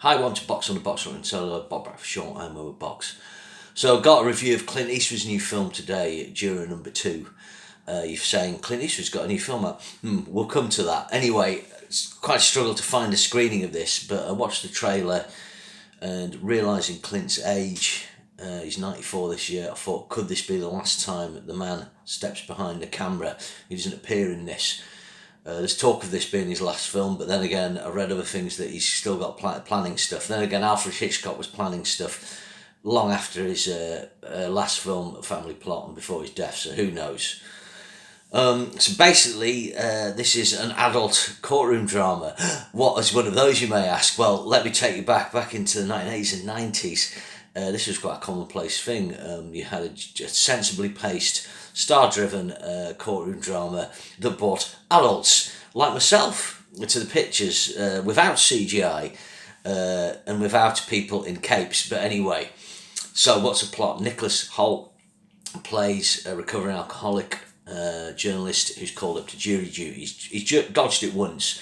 Hi, welcome to Box on the Box and solo Bob Brack for short. I'm over Box. So I've got a review of Clint Eastwood's new film today, JUROR number 2. You're saying Clint Eastwood's got a new film out. We'll come to that. Anyway, it's quite a struggle to find a screening of this, but I watched the trailer and realising Clint's age, he's 94 this year, I thought, could this be the last time the man steps behind the camera? He doesn't appear in this. There's talk of this being his last film, but then again, I read other things that he's still got planning stuff. Then again, Alfred Hitchcock was planning stuff long after his last film, Family Plot, and before his death, so who knows. So basically, this is an adult courtroom drama. What is one of those, you may ask? Well, let me take you back into the 1980s and 90s. This was quite a commonplace thing. You had a sensibly paced, star-driven courtroom drama that brought adults like myself to the pictures without CGI and without people in capes. But anyway, so what's the plot? Nicholas Hoult plays a recovering alcoholic journalist who's called up to jury duty. He's dodged it once.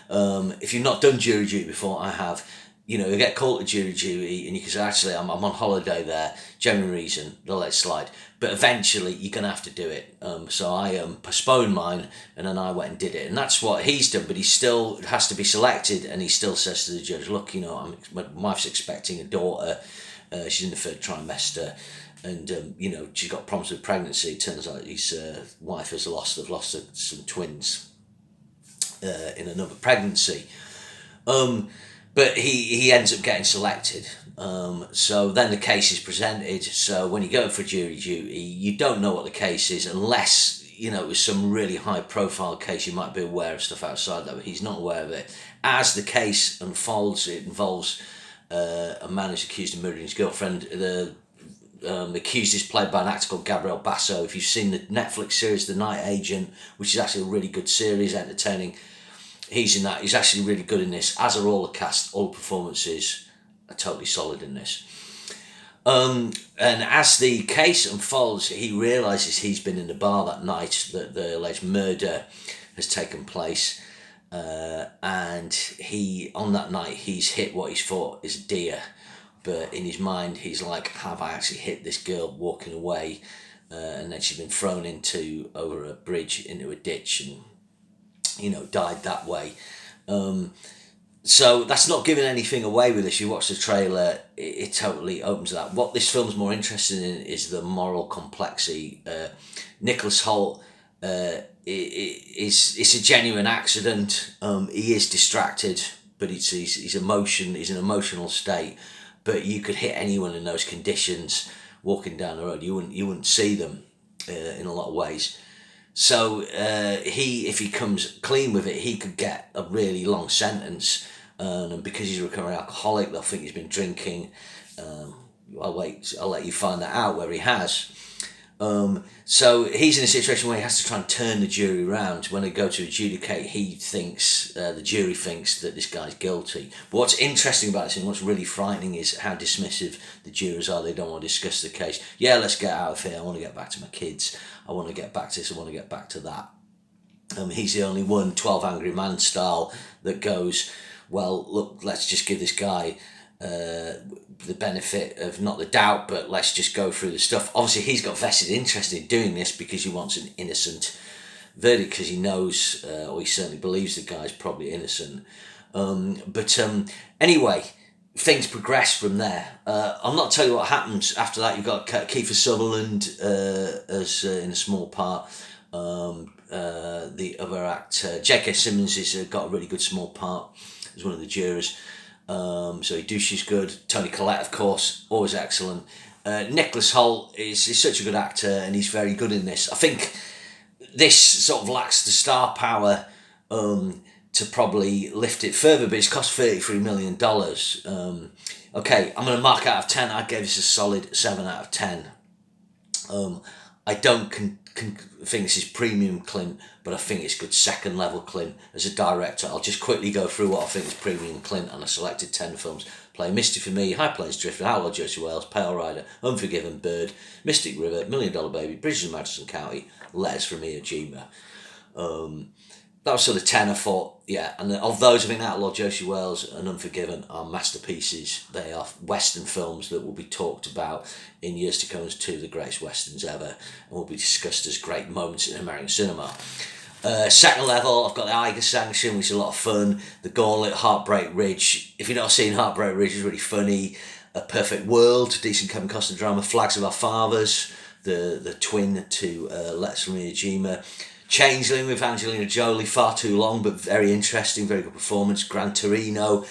If you've not done jury duty before, I have. You know, you get called to jury duty and you can say, actually, I'm on holiday there, genuine reason, they'll let it slide. But eventually, you're going to have to do it. So I postponed mine, and then I went and did it. And that's what he's done, but he still has to be selected, and he still says to the judge, look, you know, my wife's expecting a daughter, she's in the third trimester, and, you know, she's got problems with pregnancy. It turns out his wife has lost some twins in another pregnancy. But he ends up getting selected. So then the case is presented. So when you go for jury duty, you don't know what the case is unless, you know, it was some really high profile case. You might be aware of stuff outside that, but he's not aware of it. As the case unfolds, it involves a man who's accused of murdering his girlfriend. The accused is played by an actor called Gabriel Basso. If you've seen the Netflix series The Night Agent, which is actually a really good series, entertaining, he's in that. He's actually really good in this, as are all the cast. All the performances are totally solid in this. And as the case unfolds, he realises he's been in the bar that night that the alleged murder has taken place. And on that night, he's hit what he's thought is a deer. But in his mind, he's like, have I actually hit this girl walking away? And then she's been thrown over a bridge into a ditch and, you know, died that way. So that's not giving anything away with this. You watch the trailer, it totally opens that. What this film's more interested in is the moral complexity. Nicholas Hoult, it's a genuine accident. He is distracted, but he's an emotional state. But you could hit anyone in those conditions walking down the road. You wouldn't see them in a lot of ways. So if he comes clean with it, he could get a really long sentence. And because he's a recovering alcoholic, they'll think he's been drinking. I'll let you find that out where he has. So he's in a situation where he has to try and turn the jury around. When they go to adjudicate, the jury thinks that this guy's guilty. But what's interesting about this and what's really frightening is how dismissive the jurors are. They don't want to discuss the case. Yeah, let's get out of here. I want to get back to my kids. I want to get back to this. I want to get back to that. He's the only one, 12 Angry Man style, that goes, well, look, let's just give this guy the benefit of not the doubt, but let's just go through the stuff. Obviously, he's got vested interest in doing this because he wants an innocent verdict, because he knows, or he certainly believes the guy's probably innocent. Anyway, things progress from there. I'll not tell you what happens after that. You've got Kiefer Sutherland as in a small part. The other actor, J.K. Simmons, has got a really good small part as one of the jurors. So Ducey's good. Toni Collette, of course, always excellent. Nicholas Hoult is such a good actor, and he's very good in this. I think this sort of lacks the star power to probably lift it further, but it's cost $33 million. Okay, I'm going to mark out of 10. I gave this a solid 7 out of 10. I don't think this is premium Clint, but I think it's good second level Clint as a director. I'll just quickly go through what I think is premium Clint, and I selected 10 films. Playing Misty for Me, High Plains Drifter, Outlaw Josie Wales, Pale Rider, Unforgiven, Bird, Mystic River, $1 Million Baby, Bridges of Madison County, Letters from Iwo Jima. that was sort of 10 I thought, yeah. And of those, I think Outlaw Josie Wales and Unforgiven are masterpieces. They are Western films that will be talked about in years to come as two of the greatest Westerns ever, and will be discussed as great moments in American cinema. Second level, I've got the Eiger Sanction, which is a lot of fun. The Gauntlet, Heartbreak Ridge. If you've not seen Heartbreak Ridge, it's really funny. A Perfect World, decent Kevin Costner drama. Flags of Our Fathers, the twin to Letters from Iwo Jima. Changeling with Angelina Jolie, far too long, but very interesting, very good performance. Gran Torino.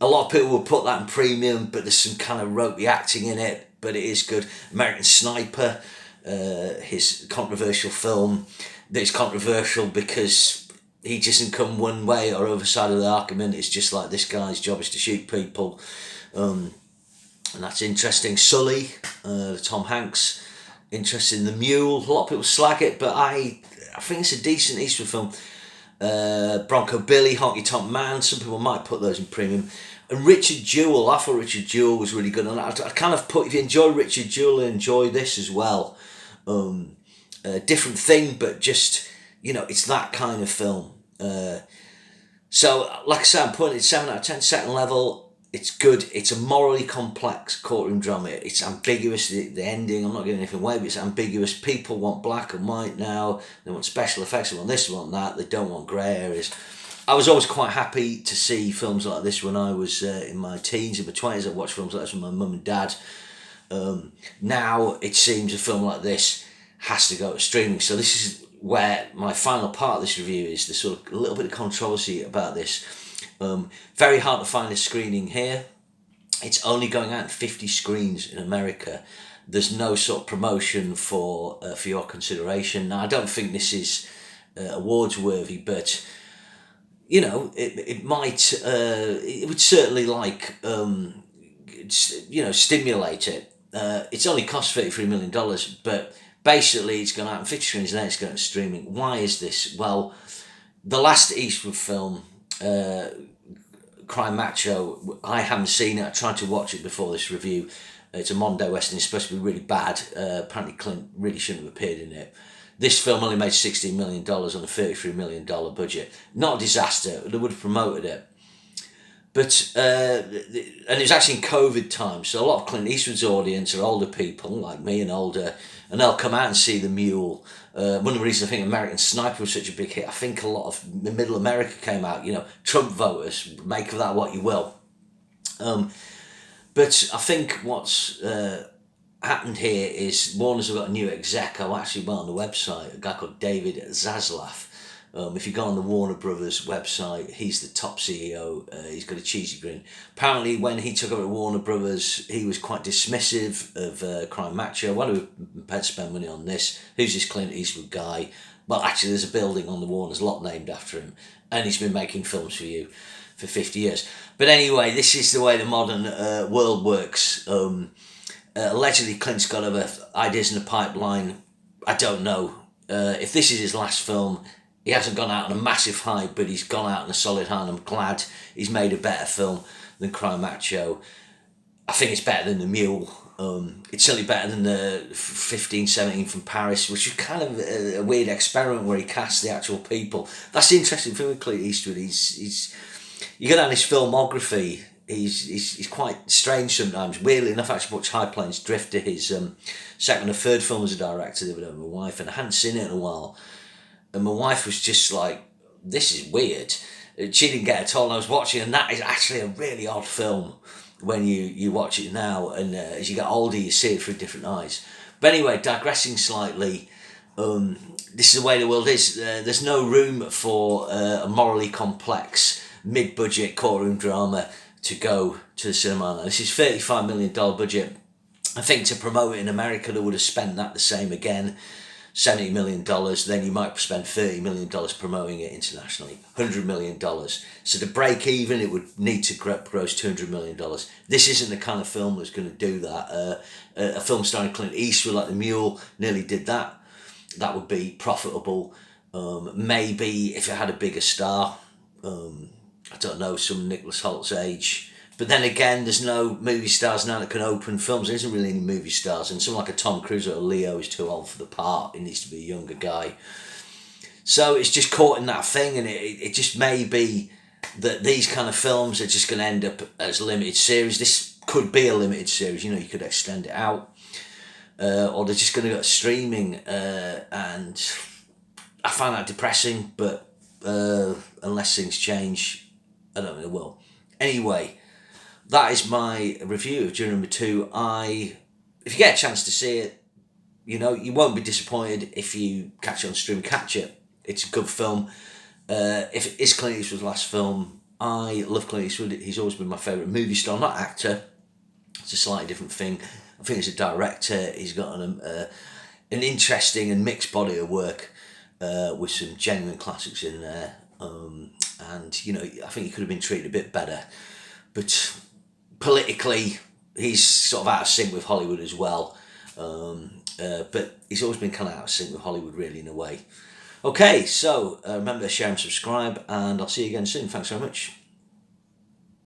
A lot of people will put that in premium, but there's some kind of ropey acting in it, but it is good. American Sniper, his controversial film. It's controversial because he doesn't come one way or other side of the argument. It's just like this guy's job is to shoot people. And that's interesting. Sully, Tom Hanks, interested in The Mule. A lot of people slag it, but I think it's a decent Eastwood film. Bronco Billy, Honky Tonk Man, some people might put those in premium. And Richard Jewell, I thought Richard Jewell was really good. And I kind of put, if you enjoy Richard Jewell, enjoy this as well. Different thing, but just, it's that kind of film. So, like I said, I'm putting it 7 out of 10. Second level, it's good. It's a morally complex courtroom drama. It's ambiguous, the ending, I'm not giving anything away, but it's ambiguous. People want black and white now. They want special effects, they want this, they want that. They don't want grey areas. I was always quite happy to see films like this when I was in my teens, in my 20s. I watched films like this with my mum and dad. Now, it seems a film like this has to go to streaming. So this is where my final part of this review is. There's sort of a little bit of controversy about this. Very hard to find a screening here. It's only going out in 50 screens in America. There's no sort of promotion for your consideration. Now, I don't think this is awards worthy, but it might. It would certainly stimulate it. It's only cost $33 million, but basically it's gone out in 50 screens and then it's going to streaming. Why is this? Well, the last Eastwood film, Crime Macho, I haven't seen it. I tried to watch it before this review. It's a Monday Western. It's supposed to be really bad. Apparently Clint really shouldn't have appeared in it. This film only made $16 million on a $33 million budget. Not a disaster. They would have promoted it. But, and it was actually in COVID time, so a lot of Clint Eastwood's audience are older people, like me and older, and they'll come out and see The Mule. One of the reasons I think American Sniper was such a big hit, I think a lot of middle America came out, Trump voters, make of that what you will. But I think what's happened here is Warner's have got a new exec. I actually went on the website, a guy called David Zaslav. If you go on the Warner Brothers website, he's the top CEO. He's got a cheesy grin. Apparently, when he took over at Warner Brothers, he was quite dismissive of Crime Macho. Why do we prepared to spend money on this? Who's this Clint Eastwood guy? Well, actually, there's a building on the Warner's lot named after him, and he's been making films for you for 50 years. But anyway, this is the way the modern world works. Allegedly, Clint's got other ideas in the pipeline. I don't know. If this is his last film, he hasn't gone out on a massive high, but he's gone out on a solid high, and I'm glad he's made a better film than Crime Macho. I think it's better than The Mule. It's certainly better than the 1517 from Paris, which is kind of a weird experiment where he casts the actual people. That's the interesting thing with Clint Eastwood. You go down his filmography, he's quite strange sometimes. Weirdly enough, I actually watched High Plains Drifter, his second or third film as a director, the other day with my wife, and I hadn't seen it in a while. And my wife was just like, this is weird. She didn't get it at all. And I was watching, and that is actually a really odd film when you watch it now. And as you get older, you see it through different eyes. But anyway, digressing slightly, this is the way the world is. There's no room for a morally complex, mid-budget courtroom drama to go to the cinema now. This is $35 million budget. I think to promote it in America, they would have spent that the same again. $70 million, then you might spend $30 million promoting it internationally, $100 million. So to break even, it would need to gross $200 million. This isn't the kind of film that's going to do that. A film starring Clint Eastwood like The Mule nearly did that. That would be profitable. Maybe if it had a bigger star, I don't know, some Nicholas Holt's age. But then again, there's no movie stars now that can open films. There isn't really any movie stars. And someone like a Tom Cruise or a Leo is too old for the part. He needs to be a younger guy. So it's just caught in that thing, and it just may be that these kind of films are just going to end up as limited series. This could be a limited series, you know, you could extend it out, or they're just going to go streaming, and I find that depressing, but unless things change, I don't know, they will. Anyway, that is my review of Juror number 2. If you get a chance to see it, you know, you won't be disappointed if you catch it on stream. Catch it. It's a good film. If it is Clint Eastwood's last film, I love Clint Eastwood. He's always been my favourite movie star, not actor. It's a slightly different thing. I think as a director, he's got an interesting and mixed body of work with some genuine classics in there. And, you know, I think he could have been treated a bit better. But politically, he's sort of out of sync with Hollywood as well. But he's always been kind of out of sync with Hollywood, really, in a way. Okay, so remember to share and subscribe, and I'll see you again soon. Thanks very much.